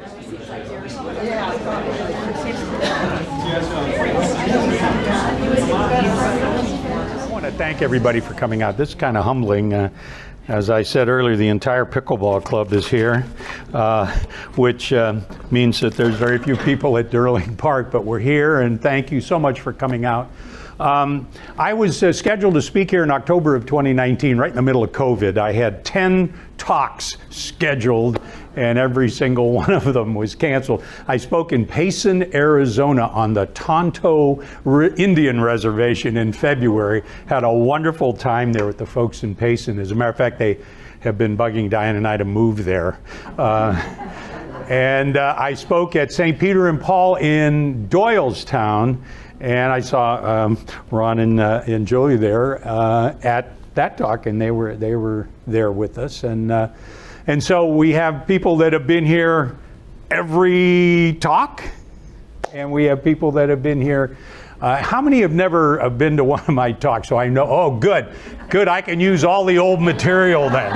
I want to thank everybody for coming out. This is kind of humbling. As I said earlier, the entire pickleball club is here, which means that there's very few people at Durling Park, but we're here, and thank you so much for coming out. I was scheduled to speak here in October of 2019, right in the middle of COVID. I had 10 talks scheduled, and every single one of them was canceled. I spoke in Payson, Arizona on the Tonto Indian Reservation in February. Had a wonderful time there with the folks in Payson. As a matter of fact, they have been bugging Diane and I to move there. And I spoke at St. Peter and Paul in Doylestown, and I saw Ron and Julie there at that talk, and they were there with us. And so we have people that have been here every talk, and we have people that have been here. How many have never been to one of my talks? So I know, oh, good, I can use all the old material then.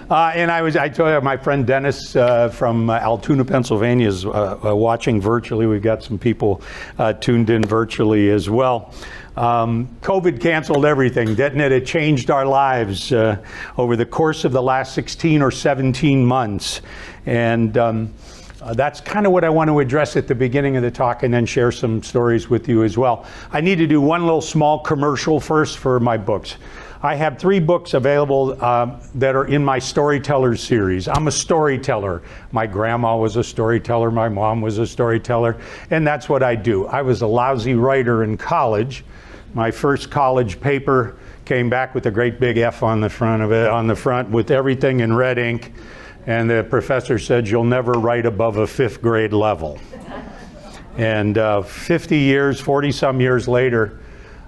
And I told you, my friend Dennis from Altoona, Pennsylvania is watching virtually. We've got some people tuned in virtually as well. COVID canceled everything, didn't it? It changed our lives over the course of the last 16 or 17 months. And that's kind of what I want to address at the beginning of the talk, and then share some stories with you as well. I need to do one little small commercial first for my books. I have 3 books available that are in my Storyteller series. I'm a storyteller. My grandma was a storyteller. My mom was a storyteller. And that's what I do. I was a lousy writer in college. My first college paper came back with a great big F on the front of it, on the front with everything in red ink. And the professor said, "You'll never write above a 5th grade level." And 40 some years later,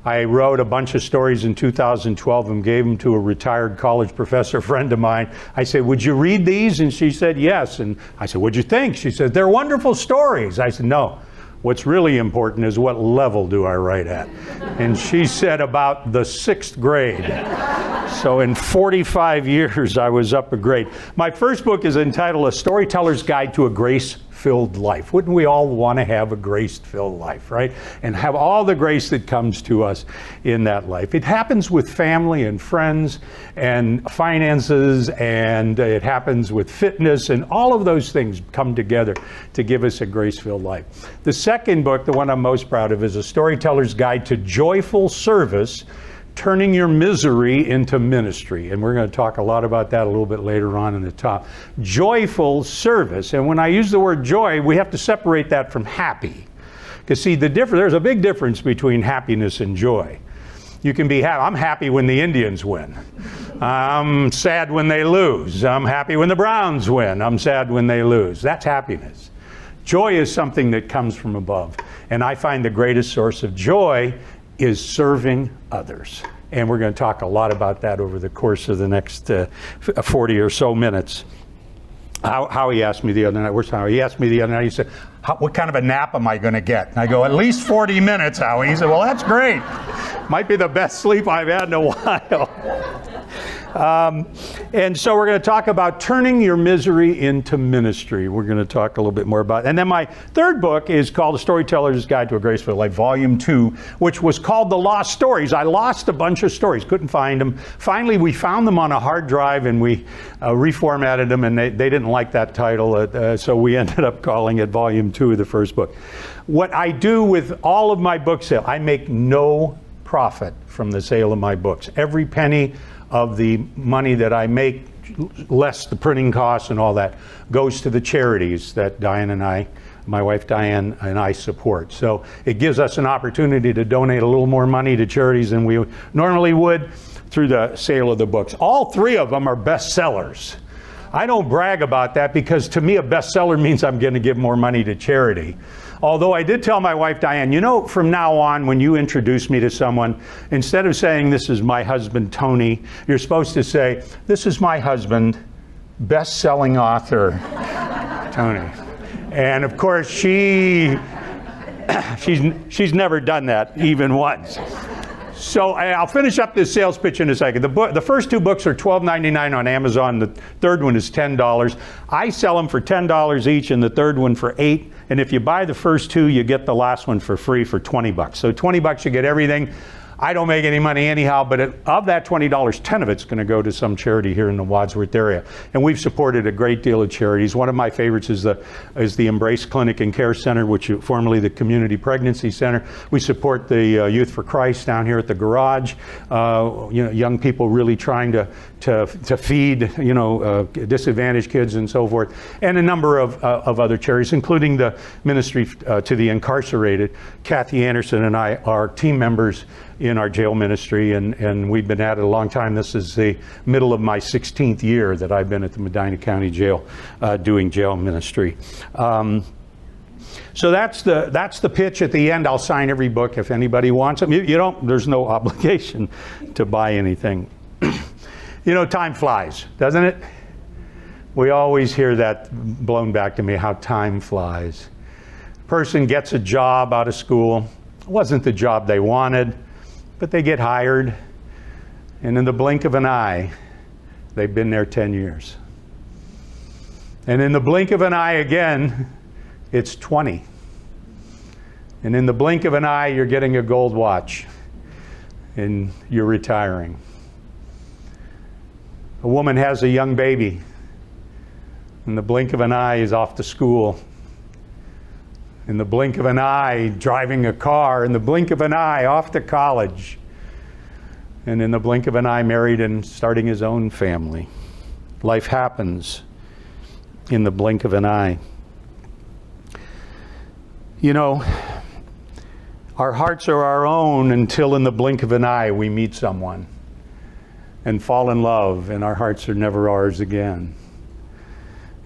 I wrote a bunch of stories in 2012 and gave them to a retired college professor friend of mine. I said, "Would you read these?" And she said, "Yes." And I said, "What'd you think?" She said, "They're wonderful stories." I said, "No, what's really important is what level do I write at?" And she said, "About the 6th grade." So in 45 years, I was up a grade. My first book is entitled A Storyteller's Guide to a Grace-Filled Life. Wouldn't we all want to have a grace-filled life, right? And have all the grace that comes to us in that life. It happens with family and friends and finances, and it happens with fitness, and all of those things come together to give us a grace-filled life. The second book, the one I'm most proud of, is A Storyteller's Guide to Joyful Service, Turning Your Misery into Ministry. And we're going to talk a lot about that a little bit later on in the top. Joyful service. And when I use the word joy, we have to separate that from happy. Because see, there's a big difference between happiness and joy. You can be happy. I'm happy when the Indians win. I'm sad when they lose. I'm happy when the Browns win. I'm sad when they lose. That's happiness. Joy is something that comes from above. And I find the greatest source of joy is serving others. And we're going to talk a lot about that over the course of the next 40 or so minutes. Howie asked me the other night, where's Howie? He asked me the other night, he said, "What kind of a nap am I going to get?" And I go, "At least 40 minutes, Howie." He said, "Well, that's great. Might be the best sleep I've had in a while." And so we're going to talk about turning your misery into ministry. We're going to talk a little bit more about it. And then my third book is called A Storyteller's Guide to a Graceful Life, Volume 2, which was called The Lost Stories. I lost a bunch of stories, couldn't find them. Finally, we found them on a hard drive, and we reformatted them, and they didn't like that title, so we ended up calling it Volume 2 of the first book. What I do with all of my book sale, I make no profit from the sale of my books. Every penny of the money that I make, less the printing costs and all that, goes to the charities that Diane and I, my wife Diane and I support. So it gives us an opportunity to donate a little more money to charities than we normally would through the sale of the books. All 3 of them are bestsellers. I don't brag about that because to me a bestseller means I'm going to give more money to charity. Although I did tell my wife Diane, you know, from now on when you introduce me to someone, instead of saying this is my husband Tony, you're supposed to say this is my husband, best-selling author Tony. And of course she's never done that even once. So I'll finish up this sales pitch in a second. The first two books are $12.99 on Amazon. The third one is $10. I sell them for $10 each, and the third one for $8. And if you buy the first two, you get the last one for free for $20. So $20, you get everything. I don't make any money anyhow, but of that $20, $10 of it's going to go to some charity here in the Wadsworth area. And we've supported a great deal of charities. One of my favorites is the Embrace Clinic and Care Center, which is formerly the Community Pregnancy Center. We support the Youth for Christ down here at the garage. Young people really trying to feed disadvantaged kids and so forth, and a number of other charities, including the Ministry to the Incarcerated. Kathy Anderson and I are team members in our jail ministry, and we've been at it a long time. This is the middle of my 16th year that I've been at the Medina County Jail doing jail ministry. So that's the pitch at the end. I'll sign every book if anybody wants them. There's no obligation to buy anything. Time flies, doesn't it? We always hear that blown back to me, how time flies. A person gets a job out of school. It wasn't the job they wanted, but they get hired, and in the blink of an eye, they've been there 10 years. And in the blink of an eye again, it's 20. And in the blink of an eye, you're getting a gold watch, and you're retiring. A woman has a young baby. In the blink of an eye, is off to school. In the blink of an eye, driving a car. In the blink of an eye, off to college. And in the blink of an eye, married and starting his own family. Life happens in the blink of an eye. Our hearts are our own until in the blink of an eye we meet someone and fall in love, and our hearts are never ours again.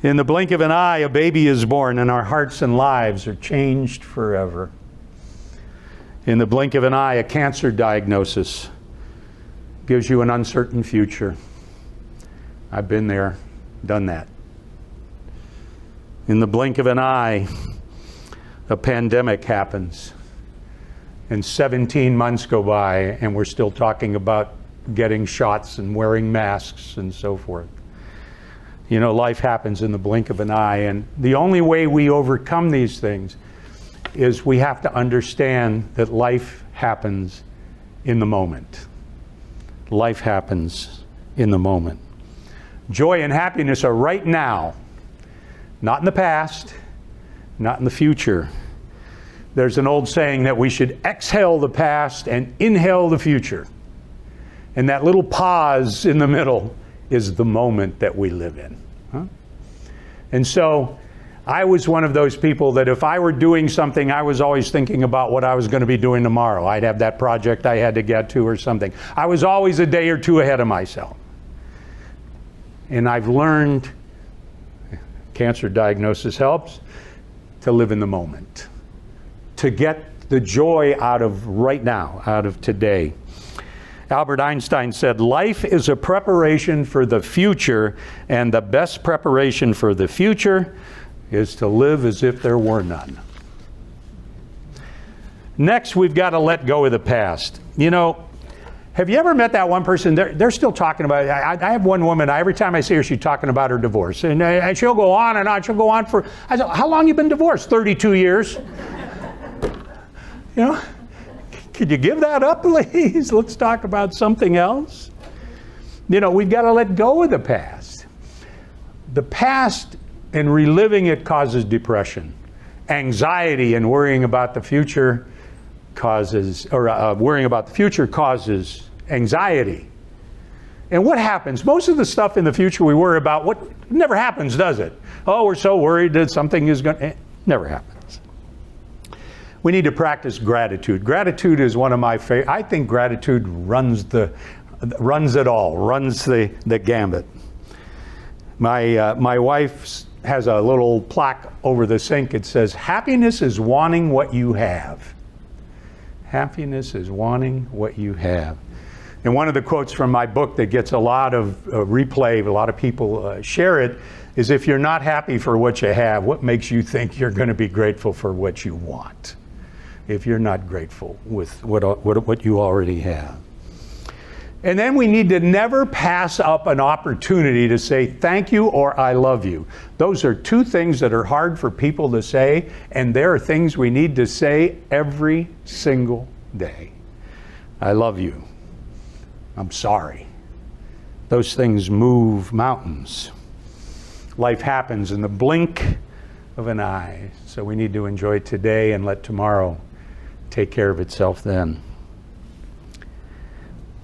In the blink of an eye, a baby is born, and our hearts and lives are changed forever. In the blink of an eye, a cancer diagnosis gives you an uncertain future. I've been there, done that. In the blink of an eye, a pandemic happens, and 17 months go by, and we're still talking about getting shots and wearing masks and so forth. Life happens in the blink of an eye, and the only way we overcome these things is we have to understand that life happens in the moment. Life happens in the moment. Joy and happiness are right now, not in the past, not in the future. There's an old saying that we should exhale the past and inhale the future. And that little pause in the middle is the moment that we live in. And so I was one of those people that if I were doing something, I was always thinking about what I was going to be doing tomorrow. I'd have that project I had to get to or something. I was always a day or two ahead of myself. And I've learned, cancer diagnosis helps, to live in the moment, to get the joy out of right now, out of today. Albert Einstein said, life is a preparation for the future, and the best preparation for the future is to live as if there were none. Next, we've got to let go of the past. Have you ever met that one person? They're still talking about it. I have one woman, every time I see her, she's talking about her divorce. And she'll go on and on. She'll go on for, I said, how long you been divorced? 32 years. Could you give that up, please? Let's talk about something else. We've got to let go of the past. The past and reliving it causes depression. Anxiety and worrying about the future causes anxiety. And what happens? Most of the stuff in the future we worry about, never happens, does it? Oh, we're so worried that something is going to, never happens. We need to practice gratitude. Gratitude is one of my favorite. I think gratitude runs it all, runs the gambit. My wife has a little plaque over the sink. It says, happiness is wanting what you have. Happiness is wanting what you have. And one of the quotes from my book that gets a lot of replay, a lot of people share it, is if you're not happy for what you have, what makes you think you're going to be grateful for what you want? if you're not grateful with what you already have. And then we need to never pass up an opportunity to say thank you or I love you. Those are two things that are hard for people to say, and there are things we need to say every single day. I love you. I'm sorry. Those things move mountains. Life happens in the blink of an eye, so we need to enjoy today and let tomorrow take care of itself then.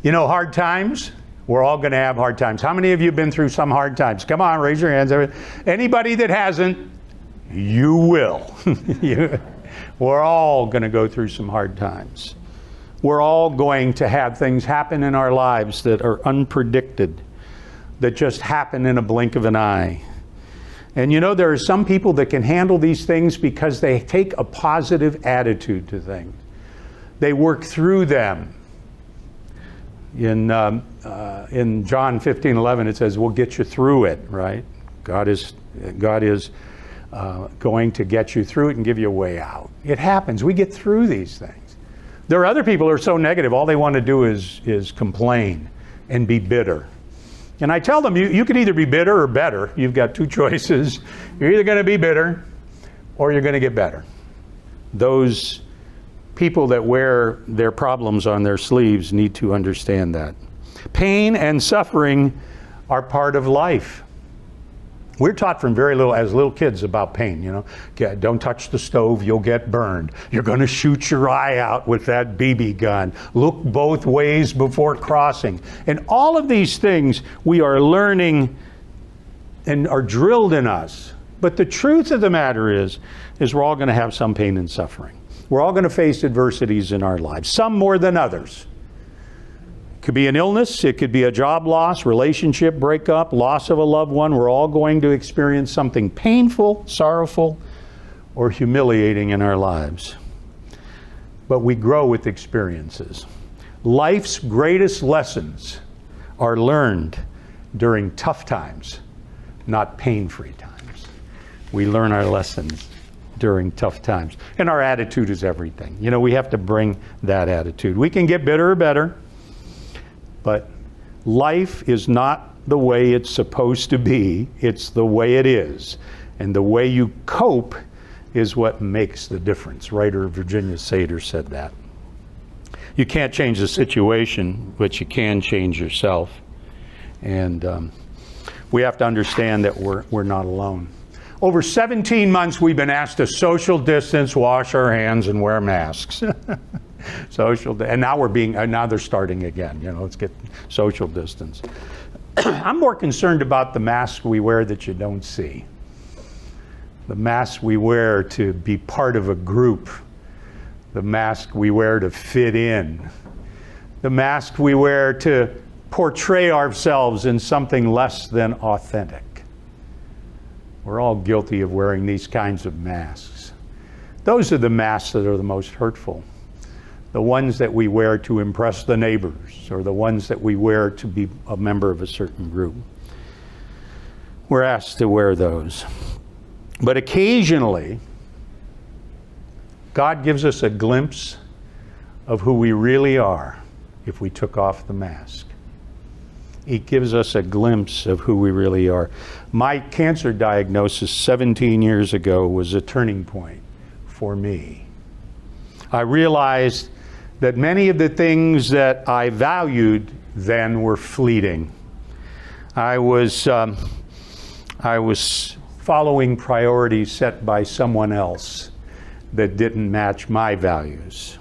You know, hard times, we're all going to have hard times. How many of you have been through some hard times? Come on, raise your hands. Anybody that hasn't, you will. We're all going to go through some hard times. We're all going to have things happen in our lives that are unpredicted, that just happen in a blink of an eye. And you know, there are some people that can handle these things because they take a positive attitude to things. They work through them. In John 15:11, it says, we'll get you through it, right? God is going to get you through it and give you a way out. It happens. We get through these things. There are other people who are so negative, all they want to do is complain and be bitter. And I tell them, you can either be bitter or better. You've got two choices. You're either going to be bitter or you're going to get better. Those people that wear their problems on their sleeves need to understand that. Pain and suffering are part of life. We're taught from very little, as little kids, about pain, you know. Don't touch the stove, you'll get burned. You're going to shoot your eye out with that BB gun. Look both ways before crossing. And all of these things we are learning and are drilled in us. But the truth of the matter is we're all going to have some pain and suffering. We're all going to face adversities in our lives, some more than others. It could be an illness, it could be a job loss, relationship breakup, loss of a loved one. We're all going to experience something painful, sorrowful, or humiliating in our lives. But we grow with experiences. Life's greatest lessons are learned during tough times, not pain-free times. We learn our lessons during tough times. And our attitude is everything. You know, we have to bring that attitude. We can get bitter or better, but life is not the way it's supposed to be. It's the way it is. And the way you cope is what makes the difference. Writer Virginia Sater said that. You can't change the situation, but you can change yourself. And we have to understand that we're not alone. Over 17 months, we've been asked to social distance, wash our hands, and wear masks. And now they're starting again. You know, let's get social distance. I'm more concerned about the masks we wear that you don't see. The masks we wear to be part of a group. The mask we wear to fit in. The mask we wear to portray ourselves in something less than authentic. We're all guilty of wearing these kinds of masks. Those are the masks that are the most hurtful. The ones that we wear to impress the neighbors, or the ones that we wear to be a member of a certain group. We're asked to wear those. But occasionally, God gives us a glimpse of who we really are if we took off the mask. He gives us a glimpse of who we really are. My cancer diagnosis 17 years ago was a turning point for me. I realized that many of the things that I valued then were fleeting. I was following priorities set by someone else that didn't match my values.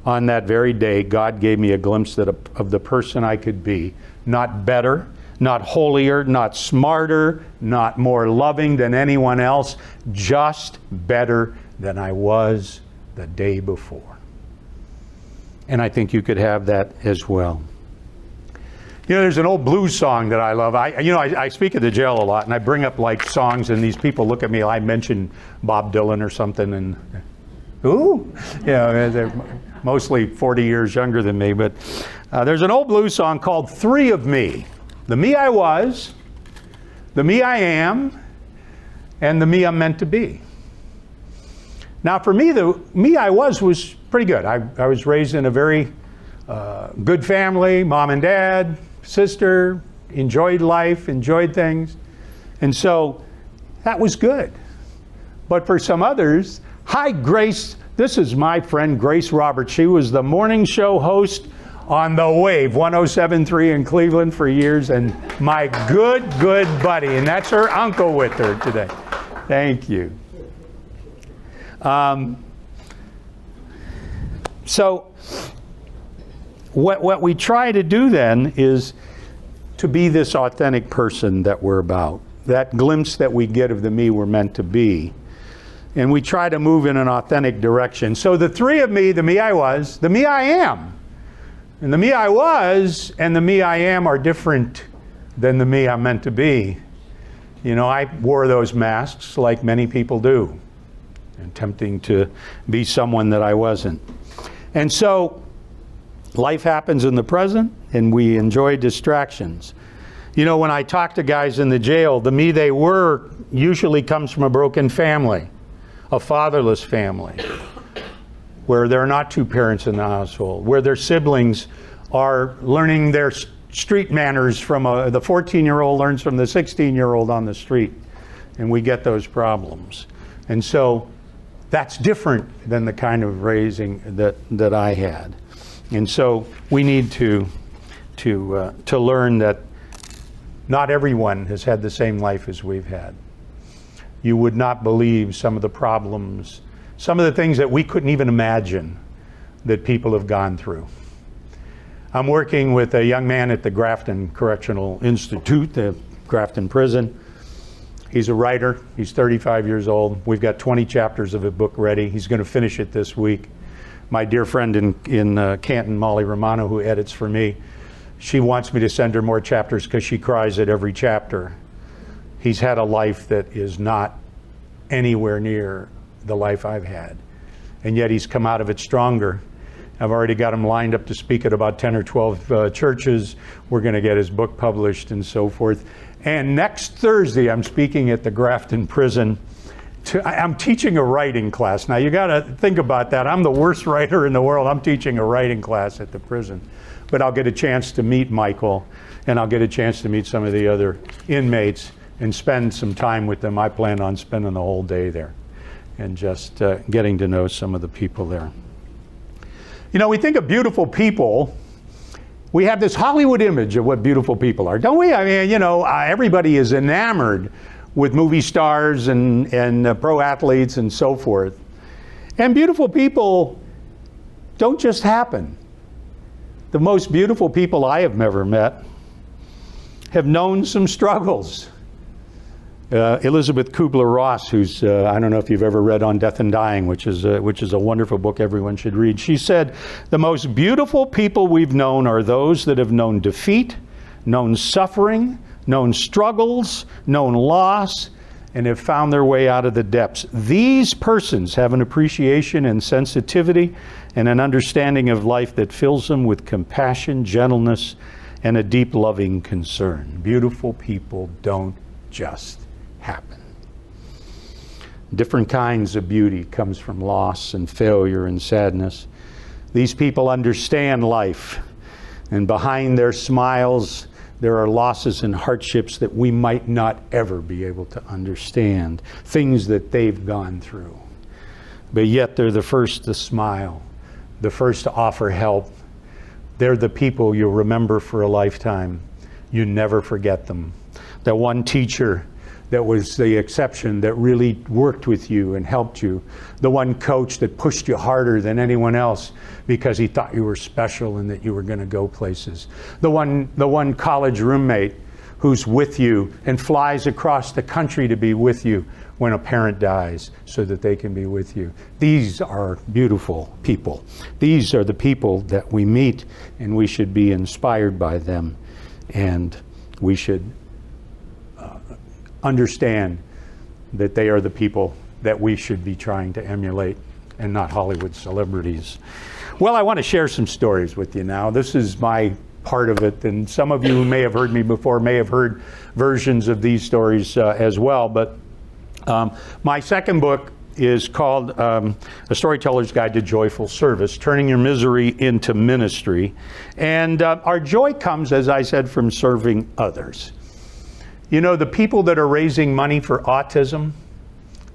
On that very day, God gave me a glimpse of the person I could be. Not better, not holier, not smarter, not more loving than anyone else, just better than I was the day before. And I think you could have that as well. You know, there's an old blues song that I love. I speak at the jail a lot, and I bring up like songs, and these people look at me. I mention Bob Dylan or something, and who? They're mostly 40 years younger than me. But there's an old blues song called Three of Me: the me I was, the me I am, and the me I'm meant to be. Now for me, the me I was pretty good. I was raised in a very good family, mom and dad, sister, enjoyed life, enjoyed things. And so that was good. But for some others, hi Grace, this is my friend Grace Roberts. She was the morning show host on The Wave, 107.3 in Cleveland for years, and my good buddy, and that's her uncle with her today. Thank you. So what we try to do then is to be this authentic person that we're about, that glimpse that we get of the me we're meant to be. And we try to move in an authentic direction. So the three of me, the me I was, the me I am. And the me I was and the me I am are different than the me I'm meant to be. You know, I wore those masks like many people do, attempting to be someone that I wasn't. And so life happens in the present, and we enjoy distractions. You know, when I talk to guys in the jail, the me they were usually comes from a broken family, a fatherless family, where there are not two parents in the household, where their siblings are learning their street manners from the 14-year-old learns from the 16-year-old on the street, and we get those problems. And so that's different than the kind of raising that I had. And so we need to learn that not everyone has had the same life as we've had. You would not believe some of the problems, some of the things that we couldn't even imagine that people have gone through. I'm working with a young man at the Grafton Correctional Institute, the Grafton Prison. He's a writer. He's 35 years old. We've got 20 chapters of a book ready. He's going to finish it this week. My dear friend in Canton, Molly Romano, who edits for me, she wants me to send her more chapters because she cries at every chapter. He's had a life that is not anywhere near the life I've had. And yet he's come out of it stronger. I've already got him lined up to speak at about 10 or 12 churches. We're going to get his book published and so forth. And next Thursday, I'm speaking at the Grafton Prison. I'm teaching a writing class. Now, you got to think about that. I'm the worst writer in the world. I'm teaching a writing class at the prison. But I'll get a chance to meet Michael, and I'll get a chance to meet some of the other inmates and spend some time with them. I plan on spending the whole day there and just getting to know some of the people there. You know, we think of beautiful people. We have this Hollywood image of what beautiful people are, don't we? I mean, you know, everybody is enamored with movie stars and pro athletes and so forth. And beautiful people don't just happen. The most beautiful people I have ever met have known some struggles. Elizabeth Kubler-Ross, who's, I don't know if you've ever read On Death and Dying, which is a wonderful book everyone should read. She said, the most beautiful people we've known are those that have known defeat, known suffering, known struggles, known loss, and have found their way out of the depths. These persons have an appreciation and sensitivity and an understanding of life that fills them with compassion, gentleness, and a deep loving concern. Beautiful people don't just happen. Different kinds of beauty comes from loss and failure and sadness. These people understand life, and behind their smiles there are losses and hardships that we might not ever be able to understand, things that they've gone through. But yet they're the first to smile, the first to offer help. They're the people you'll remember for a lifetime. You never forget them. That one teacher that was the exception, that really worked with you and helped you. The one coach that pushed you harder than anyone else because he thought you were special and that you were going to go places. The one college roommate who's with you and flies across the country to be with you when a parent dies so that they can be with you. These are beautiful people. These are the people that we meet, and we should be inspired by them, and we should understand that they are the people that we should be trying to emulate and not Hollywood celebrities. Well, I want to share some stories with you now. This is my part of it, and some of you who may have heard me before may have heard versions of these stories as well. But my second book is called A Storyteller's Guide to Joyful Service, Turning Your Misery into Ministry. And our joy comes, as I said, from serving others. You know, the people that are raising money for autism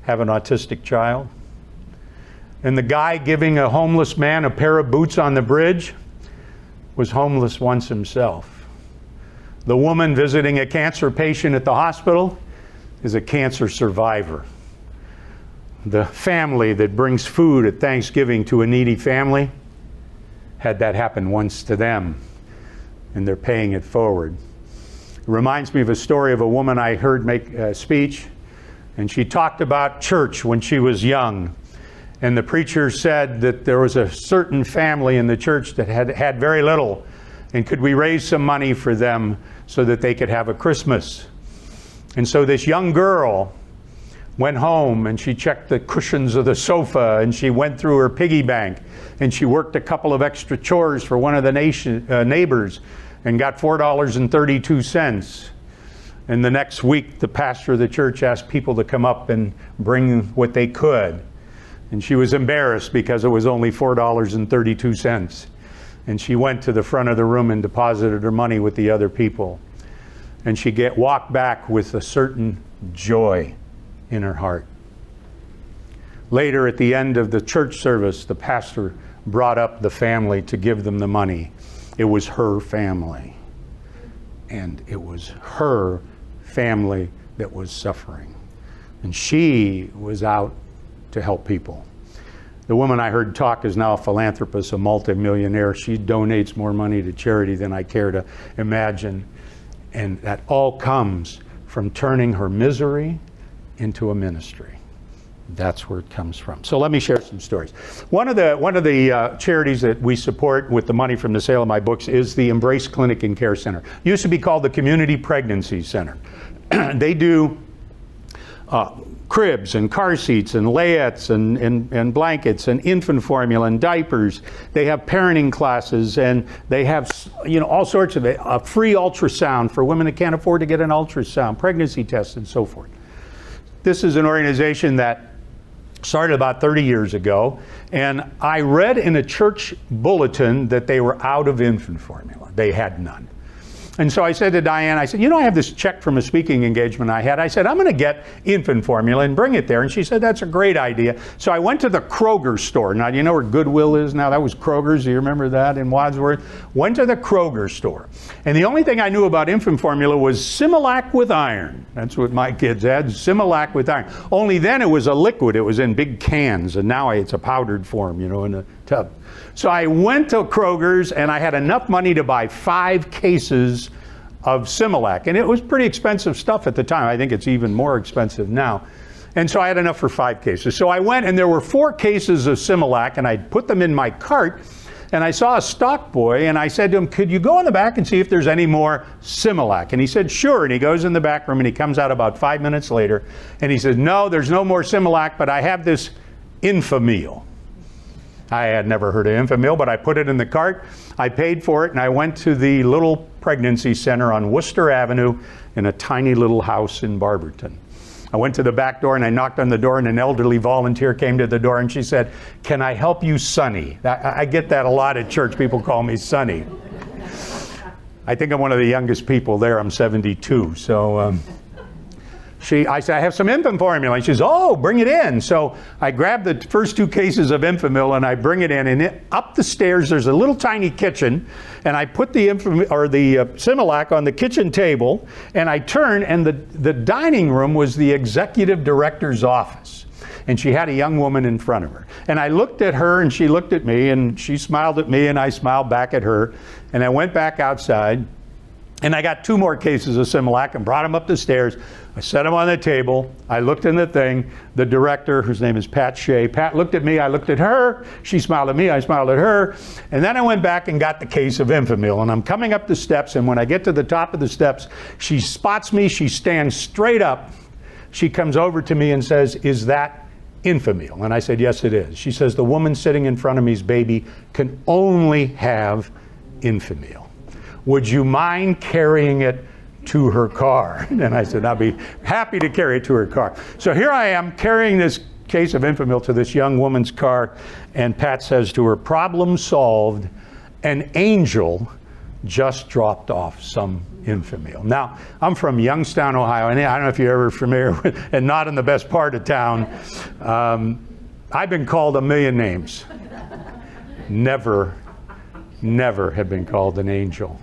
have an autistic child. And the guy giving a homeless man a pair of boots on the bridge was homeless once himself. The woman visiting a cancer patient at the hospital is a cancer survivor. The family that brings food at Thanksgiving to a needy family had that happen once to them, and they're paying it forward. It reminds me of a story of a woman I heard make a speech, and she talked about church when she was young. And the preacher said that there was a certain family in the church that had very little, and could we raise some money for them so that they could have a Christmas? And so this young girl went home and she checked the cushions of the sofa, and she went through her piggy bank, and she worked a couple of extra chores for one of the neighbors and got $4.32. And the next week, the pastor of the church asked people to come up and bring what they could. And she was embarrassed because it was only $4.32. And she went to the front of the room and deposited her money with the other people. And she walked back with a certain joy in her heart. Later, at the end of the church service, the pastor brought up the family to give them the money. It was her family. And it was her family that was suffering. And she was out to help people. The woman I heard talk is now a philanthropist, a multimillionaire. She donates more money to charity than I care to imagine. And that all comes from turning her misery into a ministry. That's where it comes from. So let me share some stories. One of the charities that we support with the money from the sale of my books is the Embrace Clinic and Care Center. It used to be called the Community Pregnancy Center. They do cribs and car seats and layettes and blankets and infant formula and diapers. They have parenting classes, and they have all sorts of it. A free ultrasound for women that can't afford to get an ultrasound, pregnancy tests, and so forth. This is an organization that started about 30 years ago, and I read in a church bulletin that they were out of infant formula. They had none. And so I said to Diane, I said, I have this check from a speaking engagement I had. I said, I'm going to get infant formula and bring it there. And she said, that's a great idea. So I went to the Kroger store. Now, do you know where Goodwill is now? That was Kroger's. Do you remember that in Wadsworth? Went to the Kroger store. And the only thing I knew about infant formula was Similac with iron. That's what my kids had, Similac with iron. Only then it was a liquid. It was in big cans. And now it's a powdered form, in a tub. So I went to Kroger's, and I had enough money to buy 5 cases of Similac. And it was pretty expensive stuff at the time. I think it's even more expensive now. And so I had enough for 5 cases. So I went, and there were 4 cases of Similac, and I put them in my cart, and I saw a stock boy, and I said to him, could you go in the back and see if there's any more Similac? And he said, sure. And he goes in the back room, and he comes out about 5 minutes later, and he says, no, there's no more Similac, but I have this Infamil. I had never heard of Infamil, but I put it in the cart. I paid for it, and I went to the little pregnancy center on Worcester Avenue in a tiny little house in Barberton. I went to the back door, and I knocked on the door, and an elderly volunteer came to the door, and she said, can I help you, Sonny? I get that a lot at church. People call me Sonny. I think I'm one of the youngest people there. I'm 72, so... I said, I have some infant formula. And she says, oh, bring it in. So I grabbed the first 2 cases of Infamil, and I bring it in. And up the stairs, there's a little tiny kitchen. And I put the Similac on the kitchen table. And I turn, and the dining room was the executive director's office. And she had a young woman in front of her. And I looked at her, and she looked at me, and she smiled at me, and I smiled back at her. And I went back outside. And I got 2 more cases of Similac and brought them up the stairs. I set them on the table. I looked in the thing. The director, whose name is Pat Shea, Pat looked at me. I looked at her. She smiled at me. I smiled at her. And then I went back and got the case of Infamil. And I'm coming up the steps. And when I get to the top of the steps, she spots me. She stands straight up. She comes over to me and says, is that Infamil? And I said, yes, it is. She says, the woman sitting in front of me's baby can only have Infamil. Would you mind carrying it to her car? And I said, I'll be happy to carry it to her car. So here I am carrying this case of Infamil to this young woman's car, and Pat says to her, "Problem solved, an angel just dropped off some Infamil." Now, I'm from Youngstown, Ohio, and I don't know if you're ever familiar with, and not in the best part of town. I've been called a million names. Never have been called an angel.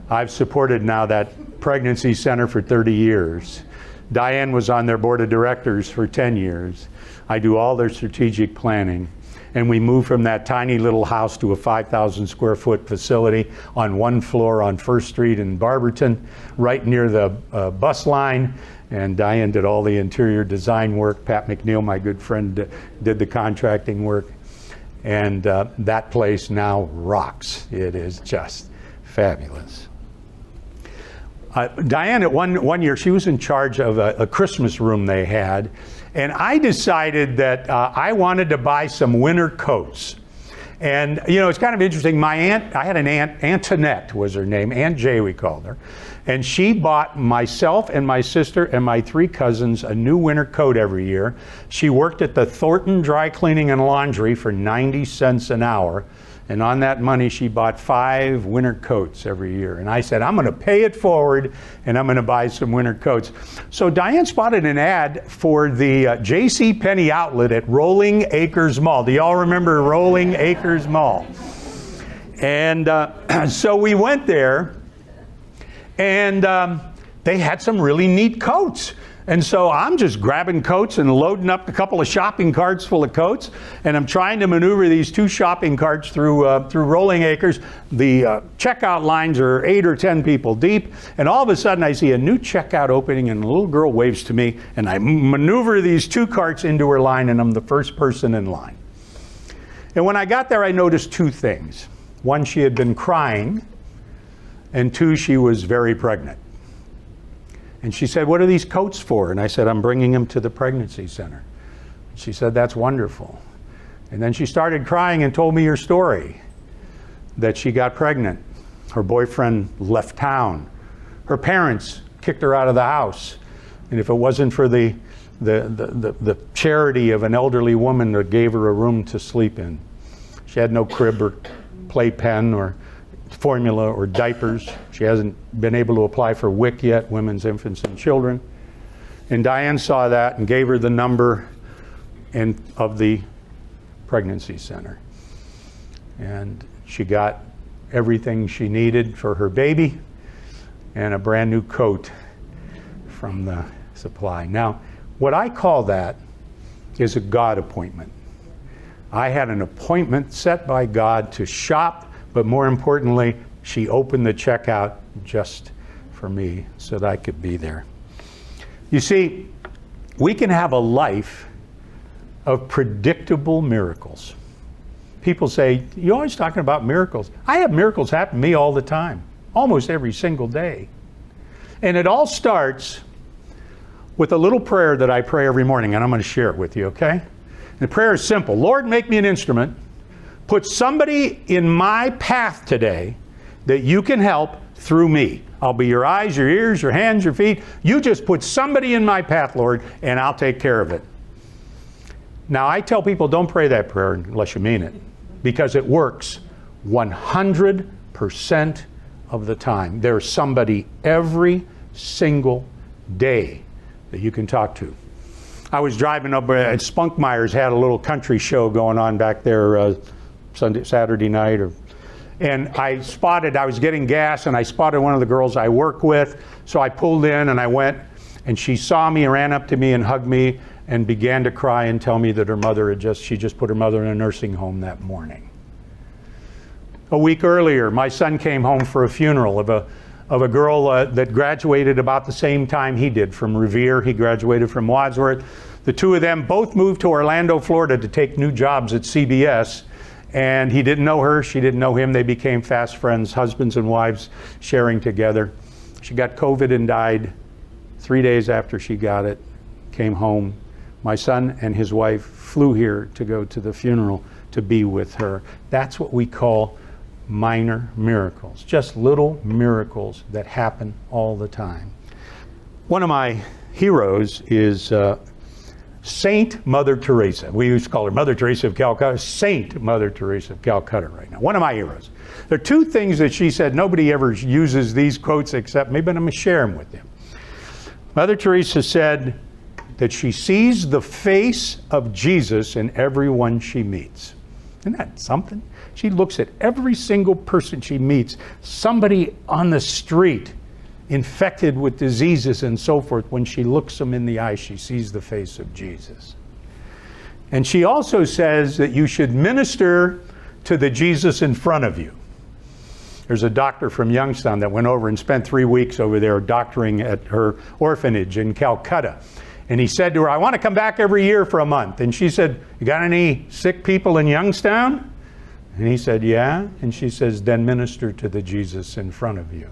I've supported now that pregnancy center for 30 years. Diane was on their board of directors for 10 years. I do all their strategic planning. And we moved from that tiny little house to a 5,000 square foot facility on one floor on First Street in Barberton, right near the bus line. And Diane did all the interior design work. Pat McNeil, my good friend, did the contracting work. And that place now rocks. It is just fabulous. Diane, at one year, she was in charge of a Christmas room they had. And I decided that I wanted to buy some winter coats. And, you know, it's kind of interesting. My aunt, I had an aunt, Antoinette was her name, Aunt Jay we called her. And she bought myself and my sister and my 3 cousins a new winter coat every year. She worked at the Thornton Dry Cleaning and Laundry for 90 cents an hour. And on that money, she bought 5 winter coats every year. And I said, I'm going to pay it forward, and I'm going to buy some winter coats. So Diane spotted an ad for the J.C. Penney outlet at Rolling Acres Mall. Do y'all remember Rolling Acres Mall? And so we went there, and they had some really neat coats. And so I'm just grabbing coats and loading up a couple of shopping carts full of coats, and I'm trying to maneuver these 2 shopping carts through Rolling Acres. The checkout lines are 8 or 10 people deep, and all of a sudden I see a new checkout opening, and a little girl waves to me, and I maneuver these 2 carts into her line, and I'm the first person in line. And when I got there, I noticed 2 things. 1, she had been crying, and 2, she was very pregnant. And she said, "What are these coats for?" And I said, "I'm bringing them to the pregnancy center." She said, "That's wonderful." And then she started crying and told me her story, that she got pregnant. Her boyfriend left town. Her parents kicked her out of the house. And if it wasn't for the charity of an elderly woman that gave her a room to sleep in, she had no crib or playpen or formula or diapers. She hasn't been able to apply for WIC yet, Women's, Infants, and Children. And Diane saw that and gave her the number of the pregnancy center. And she got everything she needed for her baby and a brand new coat from the supply. Now, what I call that is a God appointment. I had an appointment set by God to shop, but more importantly, she opened the checkout just for me so that I could be there. You see, we can have a life of predictable miracles. People say, "You're always talking about miracles." I have miracles happen to me all the time, almost every single day. And it all starts with a little prayer that I pray every morning, and I'm going to share it with you, okay? The prayer is simple. Lord, make me an instrument. Put somebody in my path today that you can help through me. I'll be your eyes, your ears, your hands, your feet. You just put somebody in my path, Lord, and I'll take care of it. Now, I tell people don't pray that prayer unless you mean it, because it works 100% of the time. There's somebody every single day that you can talk to. I was driving up at Spunkmeyer's, had a little country show going on back there Saturday night, and I was getting gas, and I spotted one of the girls I work with, so I pulled in and I went, and she saw me, ran up to me and hugged me and began to cry and tell me that her mother she just put her mother in a nursing home that morning. A week earlier, my son came home for a funeral of a girl that graduated about the same time he did from Revere. He graduated from Wadsworth. The 2 of them both moved to Orlando, Florida to take new jobs at CBS. And he didn't know her, she didn't know him. They became fast friends, husbands and wives sharing together. She got COVID and died 3 days after she got it, came home. My son and his wife flew here to go to the funeral to be with her. That's what we call minor miracles, just little miracles that happen all the time. One of my heroes is Saint Mother Teresa. We used to call her Mother Teresa of Calcutta. Saint Mother Teresa of Calcutta right now. One of my heroes. There are two things that she said. Nobody ever uses these quotes except me, but I'm going to share them with you. Mother Teresa said that she sees the face of Jesus in everyone she meets. Isn't that something? She looks at every single person she meets, somebody on the street infected with diseases and so forth. When she looks them in the eye, she sees the face of Jesus. And she also says that you should minister to the Jesus in front of you. There's a doctor from Youngstown that went over and spent 3 weeks over there doctoring at her orphanage in Calcutta. And he said to her, I want to come back every year for a month. And she said, you got any sick people in Youngstown? And he said, yeah. And she says, then minister to the Jesus in front of you.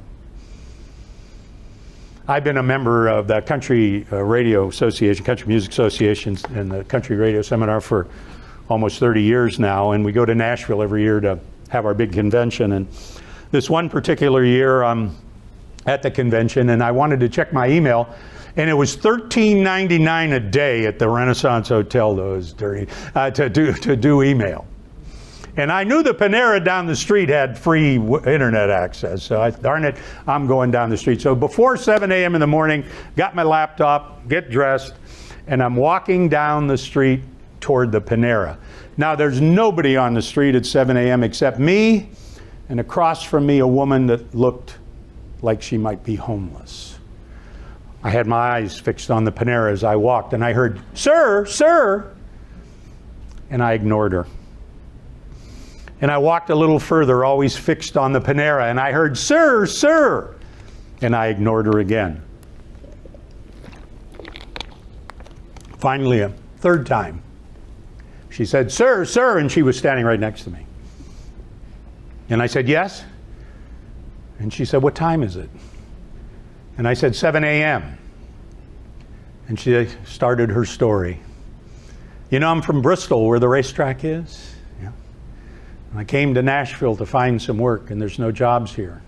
I've been a member of the Country Radio Association, Country Music Association, and the Country Radio Seminar for almost 30 years now. And we go to Nashville every year to have our big convention. And this one particular year, I'm at the convention, and I wanted to check my email. And it was $13.99 a day at the Renaissance Hotel, those dirty, to do email. And I knew the Panera down the street had free internet access. So I, darn it, I'm going down the street. So before 7 a.m. in the morning, got my laptop, get dressed, and I'm walking down the street toward the Panera. Now there's nobody on the street at 7 a.m. except me, and across from me a woman that looked like she might be homeless. I had my eyes fixed on the Panera as I walked, and I heard, "Sir, sir," and I ignored her. And I walked a little further, always fixed on the Panera, and I heard, "Sir, sir," and I ignored her again. Finally, a third time, she said, "Sir, sir," and she was standing right next to me. And I said, "Yes?" And she said, "What time is it?" And I said, 7 a.m. And she started her story. "You know, I'm from Bristol, where the racetrack is. Yeah. And I came to Nashville to find some work, and there's no jobs here.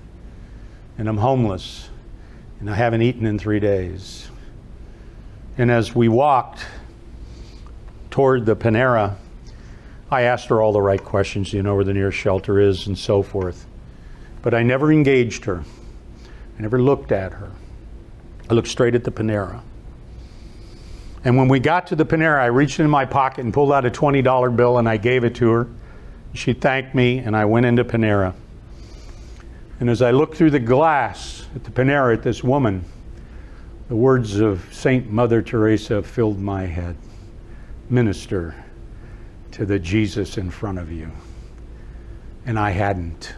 And I'm homeless, and I haven't eaten in 3 days." And as we walked toward the Panera, I asked her all the right questions, you know, where the nearest shelter is and so forth. But I never engaged her. I never looked at her. I looked straight at the Panera. And when we got to the Panera, I reached in my pocket and pulled out a $20 bill, and I gave it to her. She thanked me, and I went into Panera. And as I looked through the glass at the Panera at this woman, the words of Saint Mother Teresa filled my head. Minister to the Jesus in front of you. And I hadn't.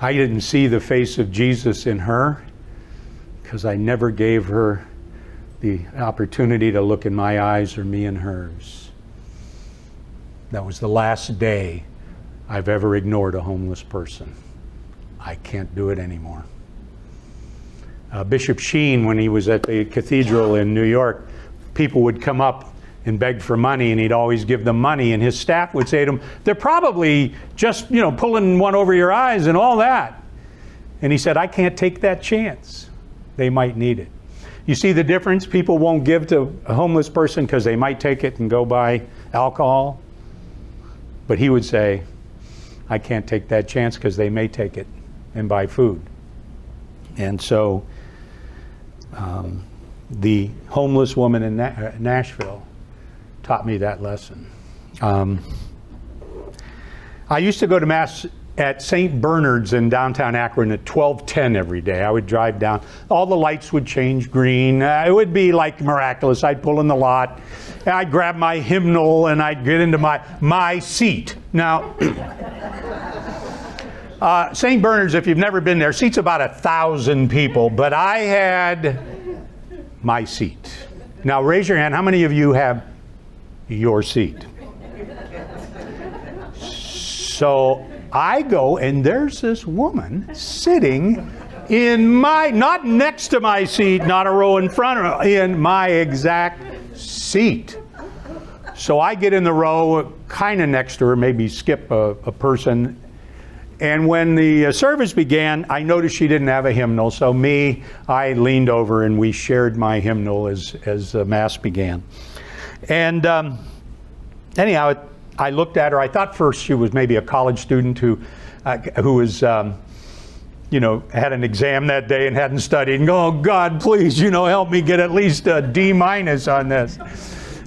I didn't see the face of Jesus in her because I never gave her the opportunity to look in my eyes or me in hers. That was the last day I've ever ignored a homeless person. I can't do it anymore. Bishop Sheen, when he was at the cathedral in New York, people would come up and beg for money, and he'd always give them money, and his staff would say to him, "They're probably just, you know, pulling one over your eyes and all that." And he said, "I can't take that chance. They might need it." You see the difference? People won't give to a homeless person because they might take it and go buy alcohol. But he would say, "I can't take that chance because they may take it and buy food." And so the homeless woman in Nashville taught me that lesson. I used to go to Mass at St. Bernard's in downtown Akron at 12:10 every day. I would drive down. All the lights would change green. It would be like miraculous. I'd pull in the lot, and I'd grab my hymnal, and I'd get into my seat. Now, St. Bernard's, if you've never been there, seats about 1,000 people, but I had my seat. Now, raise your hand. How many of you have your seat? So I go, and there's this woman sitting in my, not next to my seat, not a row in front of her, in my exact seat. So I get in the row kind of next to her, maybe skip a person, And when the service began, I noticed she didn't have a hymnal, so I leaned over and we shared my hymnal as Mass began. And anyhow, I looked at her. I thought first she was maybe a college student who was, you know, had an exam that day and hadn't studied. And oh, God, please, you know, help me get at least a D- on this.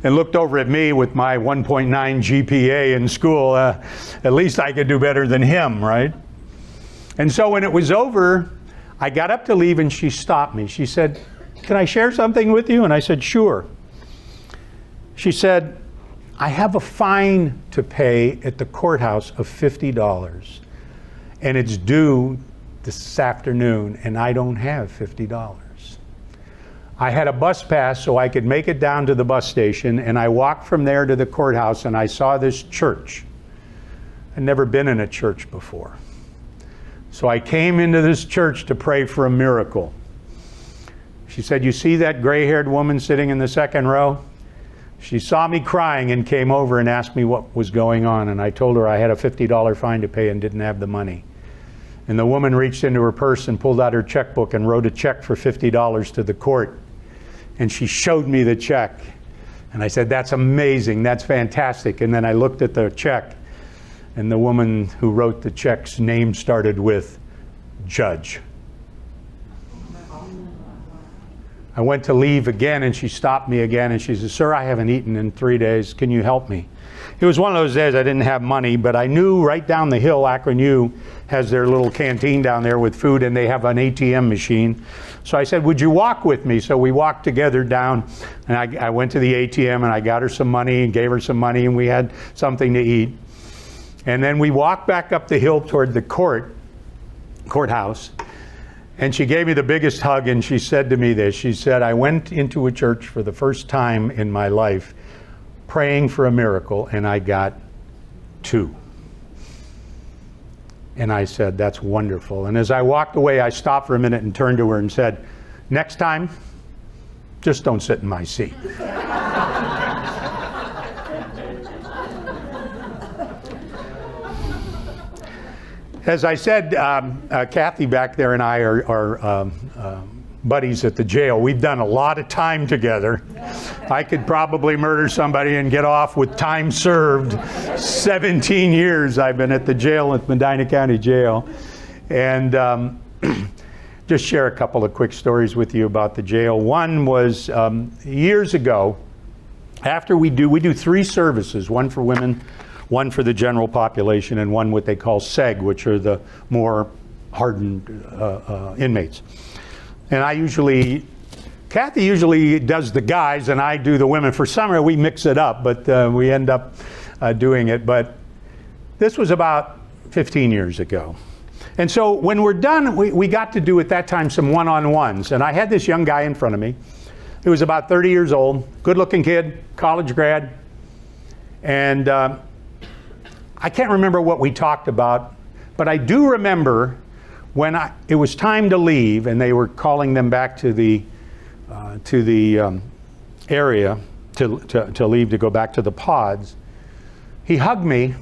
And looked over at me with my 1.9 GPA in school. At least I could do better than him, right? And so when it was over, I got up to leave and she stopped me. She said, "Can I share something with you?" And I said, "Sure." She said, "I have a fine to pay at the courthouse of $50, and it's due this afternoon, and I don't have $50. I had a bus pass so I could make it down to the bus station, and I walked from there to the courthouse, and I saw this church. I'd never been in a church before. So I came into this church to pray for a miracle." She said, "You see that gray-haired woman sitting in the second row? She saw me crying and came over and asked me what was going on, and I told her I had a $50 fine to pay and didn't have the money. And the woman reached into her purse and pulled out her checkbook and wrote a check for $50 to the court. And she showed me the check. And I said, "That's amazing, that's fantastic." And then I looked at the check, and the woman who wrote the check's name started with Judge. I went to leave again, and she stopped me again, and she said, "Sir, I haven't eaten in 3 days. Can you help me?" It was one of those days I didn't have money, but I knew right down the hill, Akron U has their little canteen down there with food, and they have an ATM machine. So I said, "Would you walk with me?" So we walked together down, and I went to the ATM, and I got her some money and gave her some money, and we had something to eat. And then we walked back up the hill toward the courthouse, and she gave me the biggest hug, and she said to me this. She said, "I went into a church for the first time in my life praying for a miracle, and I got 2. And I said, "That's wonderful." And as I walked away, I stopped for a minute and turned to her and said, "Next time, just don't sit in my seat." As I said, Kathy back there and I are buddies at the jail. We've done a lot of time together. I could probably murder somebody and get off with time served. 17 years I've been at the jail at Medina County Jail. And just share a couple of quick stories with you about the jail. One was years ago, after we do 3 services, one for women, one for the general population, and one what they call SEG, which are the more hardened inmates. And Kathy usually does the guys, and I do the women. For summer, we mix it up, but we end up doing it. But this was about 15 years ago. And so when we're done, we got to do at that time some one-on-ones. And I had this young guy in front of me who was about 30 years old, good-looking kid, college grad. And I can't remember what we talked about, but I do remember when it was time to leave and they were calling them back to the area to leave to go back to the pods, he hugged me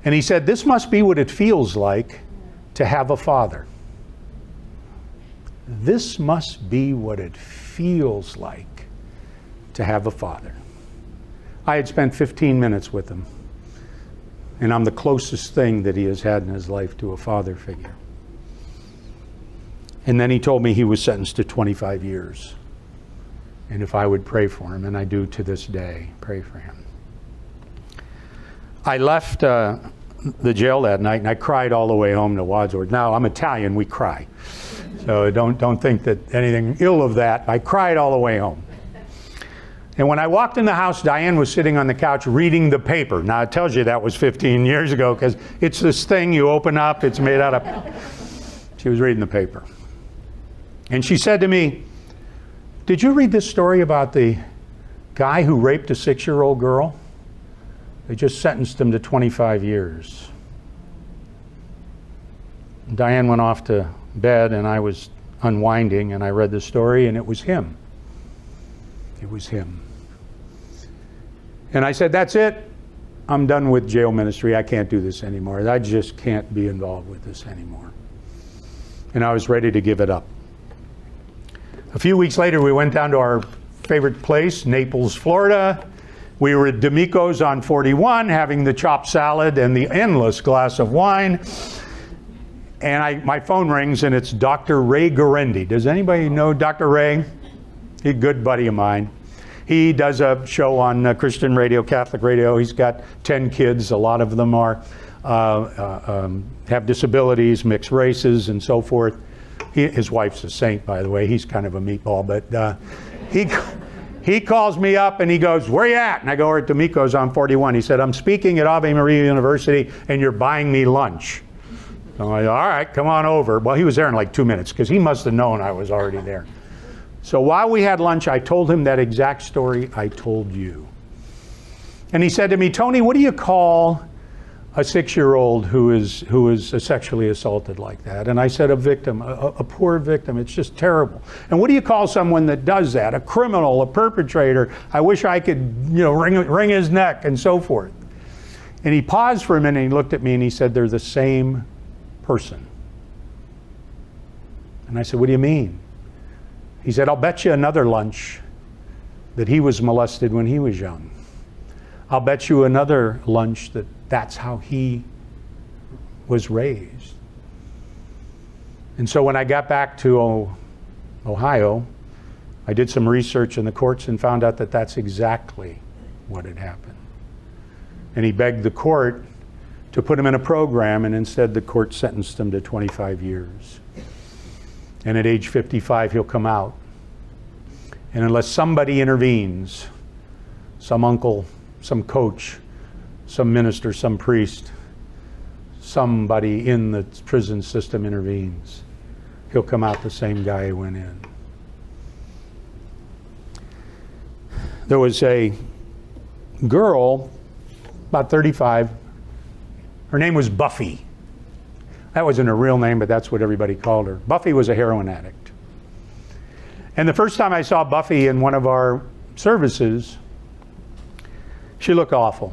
and he said, "This must be what it feels like to have a father. This must be what it feels like to have a father." I had spent 15 minutes with him, and I'm the closest thing that he has had in his life to a father figure. And then he told me he was sentenced to 25 years. And if I would pray for him, and I do to this day, pray for him. I left the jail that night, and I cried all the way home to Wadsworth. Now, I'm Italian, we cry. So don't think that anything ill of that. I cried all the way home. And when I walked in the house, Diane was sitting on the couch reading the paper. Now, it tells you that was 15 years ago, because it's this thing you open up, it's made out of... She was reading the paper. And she said to me, "Did you read this story about the guy who raped a 6-year-old girl? They just sentenced him to 25 years. And Diane went off to bed, and I was unwinding, and I read the story, and it was him. It was him. And I said, "That's it. I'm done with jail ministry. I can't do this anymore. I just can't be involved with this anymore. And I was ready to give it up. A few weeks later, we went down to our favorite place, Naples, Florida. We were at D'Amico's on 41, having the chopped salad and the endless glass of wine. And my phone rings, and it's Dr. Ray Guarendi. Does anybody know Dr. Ray? He's a good buddy of mine. He does a show on Christian radio, Catholic radio. He's got 10 kids. A lot of them are have disabilities, mixed races, and so forth. His wife's a saint, by the way. He's kind of a meatball, but he calls me up and he goes, "Where you at?" And I go, "We're at D'Amico's on 41. He said, "I'm speaking at Ave Maria University, and you're buying me lunch." So I'm like, "All right, come on over." Well, he was there in like 2 minutes because he must have known I was already there. So while we had lunch, I told him that exact story I told you. And he said to me, "Tony, what do you call a 6-year-old who is sexually assaulted like that?" And I said, "A victim, a poor victim. It's just terrible." "And what do you call someone that does that? A criminal, a perpetrator? I wish I could, wring his neck," and so forth. And he paused for a minute and he looked at me and he said, "They're the same person." And I said, "What do you mean?" He said, "I'll bet you another lunch that he was molested when he was young. I'll bet you another lunch that that's how he was raised." And so when I got back to Ohio, I did some research in the courts and found out that that's exactly what had happened. And he begged the court to put him in a program, and instead the court sentenced him to 25 years. And at age 55, he'll come out. And unless somebody intervenes, some uncle, some coach, some minister, some priest, somebody in the prison system intervenes, he'll come out the same guy who went in. There was a girl, about 35. Her name was Buffy. That wasn't her real name, but that's what everybody called her. Buffy was a heroin addict. And the first time I saw Buffy in one of our services, she looked awful.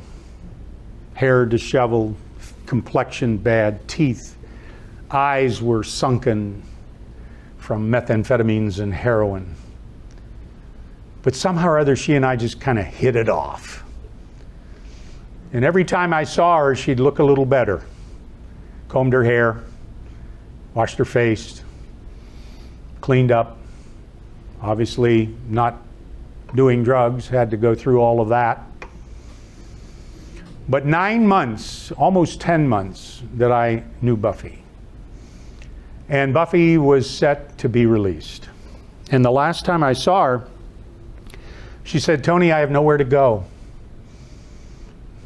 Hair disheveled, complexion bad, teeth, eyes were sunken from methamphetamines and heroin. But somehow or other, she and I just kind of hit it off. And every time I saw her, she'd look a little better. Combed her hair, washed her face, cleaned up. Obviously not doing drugs, had to go through all of that. But 9 months, almost 10 months, that I knew Buffy. And Buffy was set to be released. And the last time I saw her, she said, "Tony, I have nowhere to go.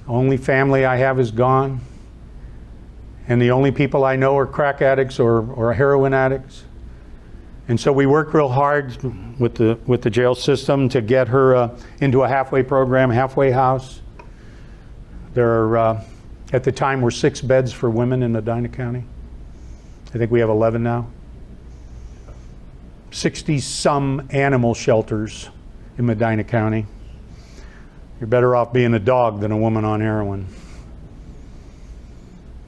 Only family I have is gone. And the only people I know are crack addicts or heroin addicts." And so we worked real hard with the jail system to get her into a halfway program, halfway house. There are, at the time, were 6 beds for women in Medina County. I think we have 11 now. 60-some animal shelters in Medina County. You're better off being a dog than a woman on heroin.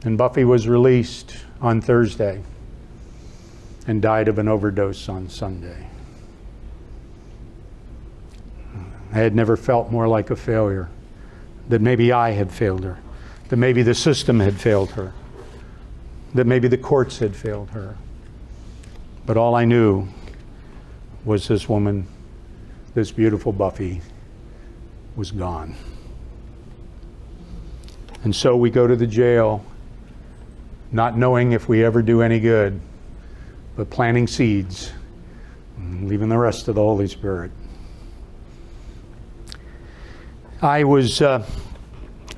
And Buffy was released on Thursday and died of an overdose on Sunday. I had never felt more like a failure, that maybe I had failed her, that maybe the system had failed her, that maybe the courts had failed her. But all I knew was this woman, this beautiful Buffy, was gone. And so we go to the jail, not knowing if we ever do any good, but planting seeds, and leaving the rest to the Holy Spirit. I was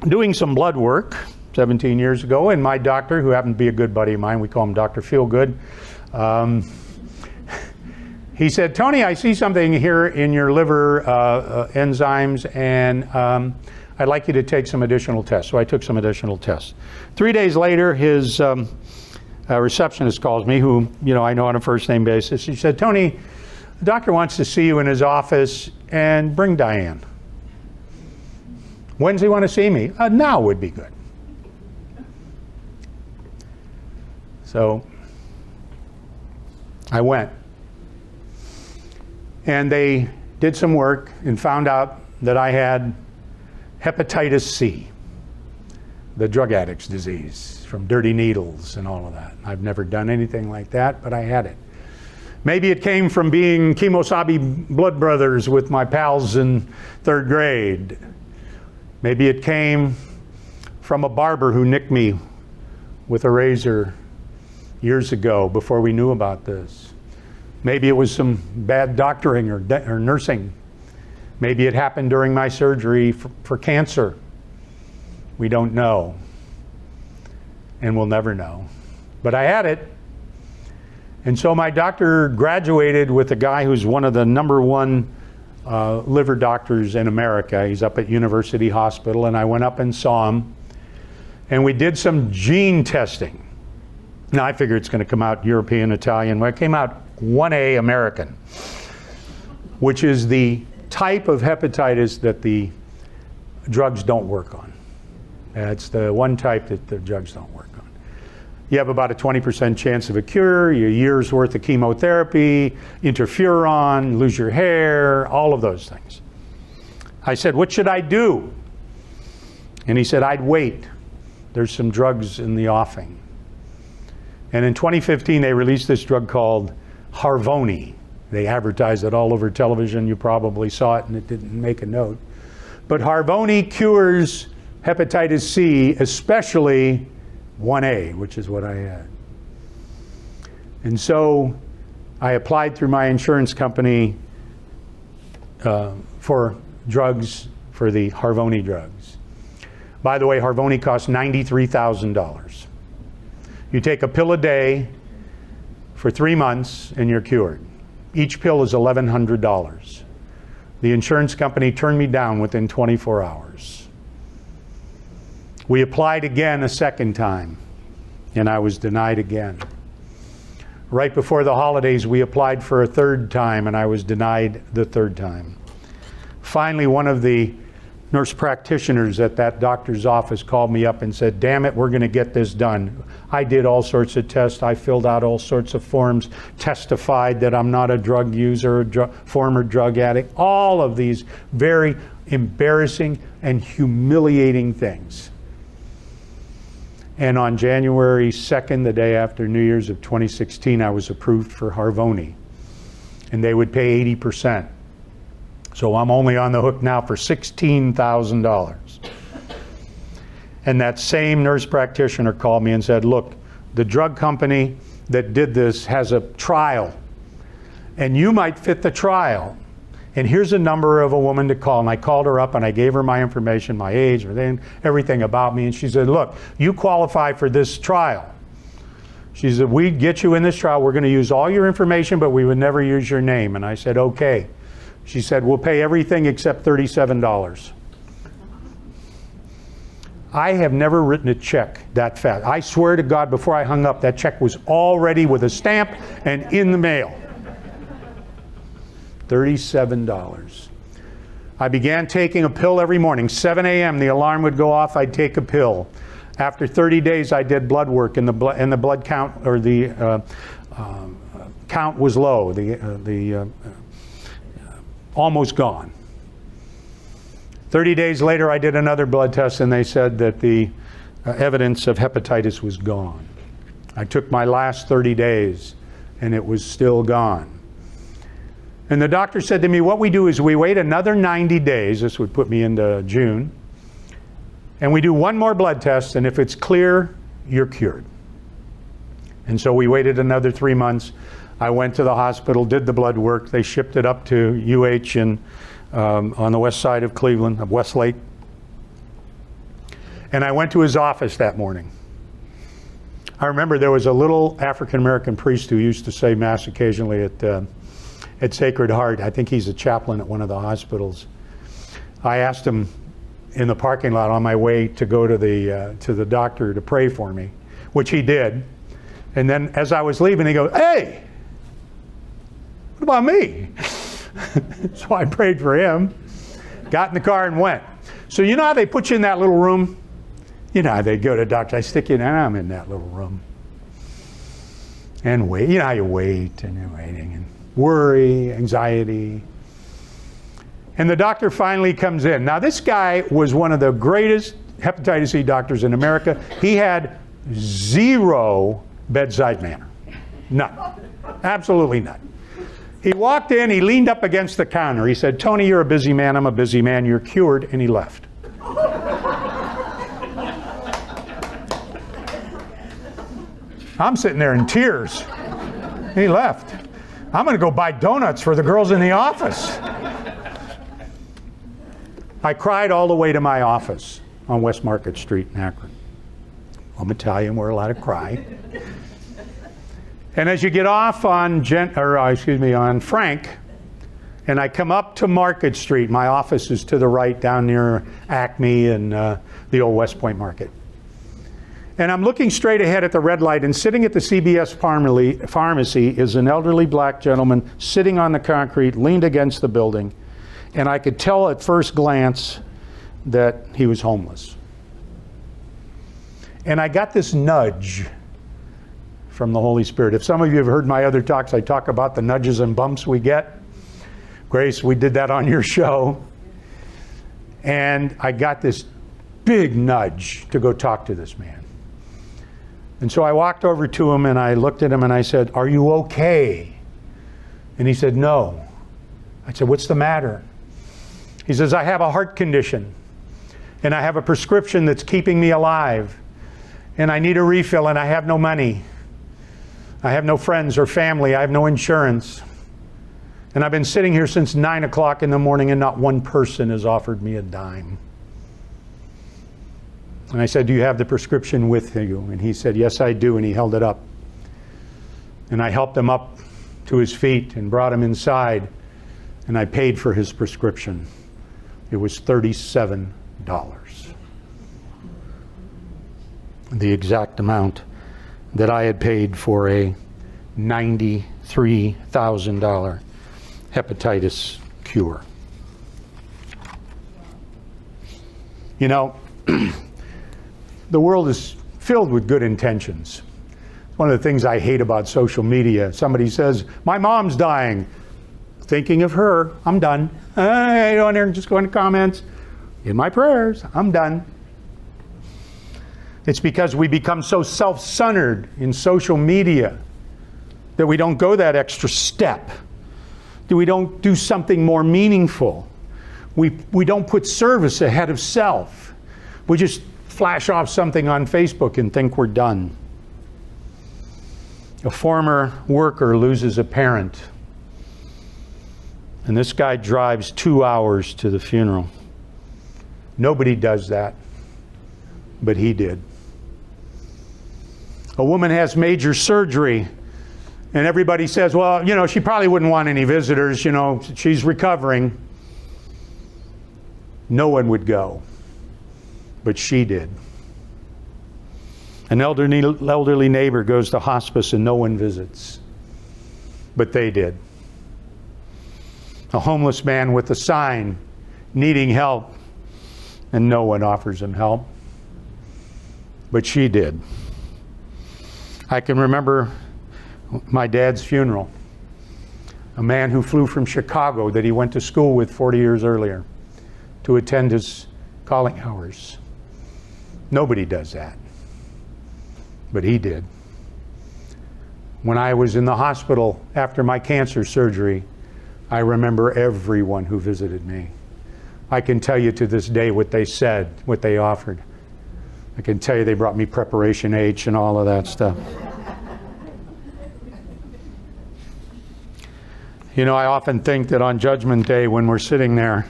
doing some blood work 17 years ago, and my doctor, who happened to be a good buddy of mine, we call him Dr. Feelgood, he said, "Tony, I see something here in your liver enzymes, and I'd like you to take some additional tests." So I took some additional tests. 3 days later, his receptionist calls me, who I know on a first-name basis. She said, "Tony, the doctor wants to see you in his office, and bring Diane." When's he want to see me? Now would be good. So I went. And they did some work and found out that I had hepatitis C, the drug addict's disease, from dirty needles and all of that. I've never done anything like that, but I had it. Maybe it came from being Kemosabe blood brothers with my pals in 3rd grade. Maybe it came from a barber who nicked me with a razor years ago before we knew about this. Maybe it was some bad doctoring or nursing. Maybe it happened during my surgery for cancer. We don't know. And we'll never know. But I had it. And so my doctor graduated with a guy who's one of the #1 liver doctors in America. He's up at University Hospital, and I went up and saw him. And we did some gene testing. Now I figured it's going to come out European, Italian. Well, it came out 1A American, which is the type of hepatitis that the drugs don't work on. It's the one type that the drugs don't work on. You have about a 20% chance of a cure, a year's worth of chemotherapy, interferon, lose your hair, all of those things. I said, what should I do? And he said, I'd wait. There's some drugs in the offing. And in 2015, they released this drug called Harvoni. They advertised it all over television. You probably saw it and it didn't make a note. But Harvoni cures hepatitis C, especially 1A, which is what I had. And so I applied through my insurance company for drugs, for the Harvoni drugs. By the way, Harvoni costs $93,000. You take a pill a day for 3 months and you're cured. Each pill is $1,100. The insurance company turned me down within 24 hours. We applied again a second time, and I was denied again. Right before the holidays, we applied for a third time, and I was denied the third time. Finally, one of the nurse practitioners at that doctor's office called me up and said, damn it, we're going to get this done. I did all sorts of tests. I filled out all sorts of forms, testified that I'm not a drug user, a former drug addict, all of these very embarrassing and humiliating things. And on January 2nd, the day after New Year's of 2016, I was approved for Harvoni. And they would pay 80%. So I'm only on the hook now for $16,000. And that same nurse practitioner called me and said, look, the drug company that did this has a trial, and you might fit the trial. And here's a number of a woman to call. And I called her up and I gave her my information, my age, everything about me. And she said, look, you qualify for this trial. She said, we'd get you in this trial. We're going to use all your information, but we would never use your name. And I said, okay. She said, we'll pay everything except $37. I have never written a check that fast. I swear to God, before I hung up, that check was already with a stamp and in the mail. $37. I began taking a pill every morning. 7 a.m. the alarm would go off. I'd take a pill. After 30 days, I did blood work, and the blood count, or the count was low. Almost gone. 30 days later, I did another blood test, and they said that the evidence of hepatitis was gone. I took my last 30 days, and it was still gone. And the doctor said to me, what we do is we wait another 90 days, this would put me into June, and we do one more blood test, and if it's clear, you're cured. And so we waited another 3 months. I went to the hospital, did the blood work. They shipped it up to UH on the west side of Cleveland, of Westlake. And I went to his office that morning. I remember there was a little African-American priest who used to say Mass occasionally at Sacred Heart. I think he's a chaplain at one of the hospitals. I asked him in the parking lot on my way to go to the doctor to pray for me, which he did. And then as I was leaving, he goes, hey, what about me? So I prayed for him, got in the car and went. So you know how they put you in that little room? You know how they go to a doctor, I stick you in, and I'm in that little room. And wait, you know how you wait, and you're waiting, and worry, anxiety. And the doctor finally comes in. Now this guy was one of the greatest hepatitis C doctors in America. He had zero bedside manner. None. Absolutely none. He walked in, he leaned up against the counter. He said, "Tony, you're a busy man, I'm a busy man, you're cured," and he left. I'm sitting there in tears. He left. I'm going to go buy donuts for the girls in the office. I cried all the way to my office on West Market Street in Akron. I'm Italian, we're allowed to cry. And as you get off on Frank, and I come up to Market Street, my office is to the right down near Acme and the old West Point Market. And I'm looking straight ahead at the red light, and sitting at the CBS pharmacy is an elderly black gentleman sitting on the concrete, leaned against the building. And I could tell at first glance that he was homeless. And I got this nudge from the Holy Spirit. If some of you have heard my other talks, I talk about the nudges and bumps we get. Grace, we did that on your show. And I got this big nudge to go talk to this man. And so I walked over to him and I looked at him and I said, "Are you okay?" And he said, "No." I said, "What's the matter?" He says, "I have a heart condition and I have a prescription that's keeping me alive and I need a refill and I have no money. I have no friends or family. I have no insurance. And I've been sitting here since 9 o'clock in the morning and not one person has offered me a dime." And I said, "Do you have the prescription with you?" And he said, "Yes, I do." And he held it up. And I helped him up to his feet and brought him inside. And I paid for his prescription. It was $37. The exact amount that I had paid for a $93,000 hepatitis cure. You know, the world is filled with good intentions. One of the things I hate about social media. Somebody says, "My mom's dying." Thinking of her, I'm done. I go in there and just go into comments. In my prayers, I'm done. It's because we become so self-centered in social media that we don't go that extra step. That we don't do something more meaningful. We don't put service ahead of self. We just flash off something on Facebook and think we're done. A former worker loses a parent. And this guy drives 2 hours to the funeral. Nobody does that, but he did. A woman has major surgery, and everybody says, "Well, you know, she probably wouldn't want any visitors, you know, she's recovering." No one would go, but she did. An elderly neighbor goes to hospice and no one visits, but they did. A homeless man with a sign needing help, and no one offers him help, but she did. I can remember my dad's funeral. A man who flew from Chicago that he went to school with 40 years earlier to attend his calling hours. Nobody does that, but he did. When I was in the hospital after my cancer surgery, I remember everyone who visited me. I can tell you to this day what they said, what they offered. I can tell you they brought me Preparation H and all of that stuff. You know, I often think that on Judgment Day when we're sitting there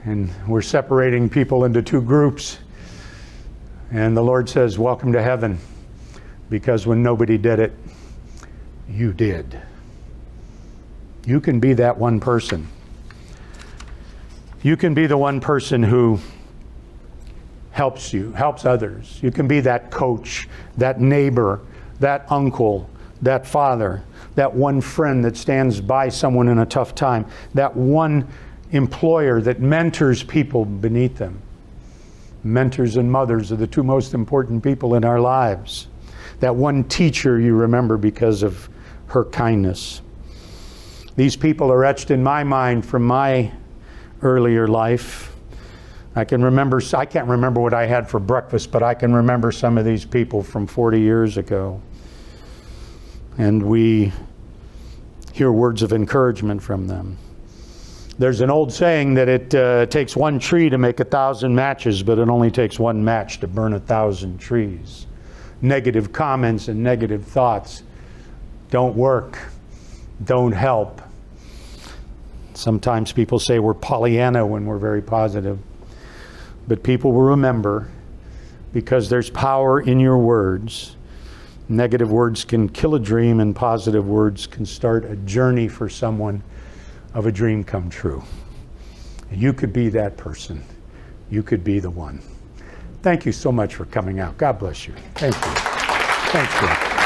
and we're separating people into two groups, and the Lord says, "Welcome to heaven," because when nobody did it, you did. You can be that one person. You can be the one person who helps you, helps others. You can be that coach, that neighbor, that uncle, that father, that one friend that stands by someone in a tough time, that one employer that mentors people beneath them. Mentors and mothers are the two most important people in our lives. That one teacher you remember because of her kindness. These people are etched in my mind from my earlier life. I can't remember what I had for breakfast, but I can remember some of these people from 40 years ago. And we hear words of encouragement from them. There's an old saying that it takes one tree to make 1,000 matches, but it only takes one match to burn 1,000 trees. Negative comments and negative thoughts don't work, don't help. Sometimes people say we're Pollyanna when we're very positive. But people will remember, because there's power in your words. Negative words can kill a dream, and positive words can start a journey for someone of a dream come true. And you could be that person. You could be the one. Thank you so much for coming out. God bless you. Thank you. Thank you.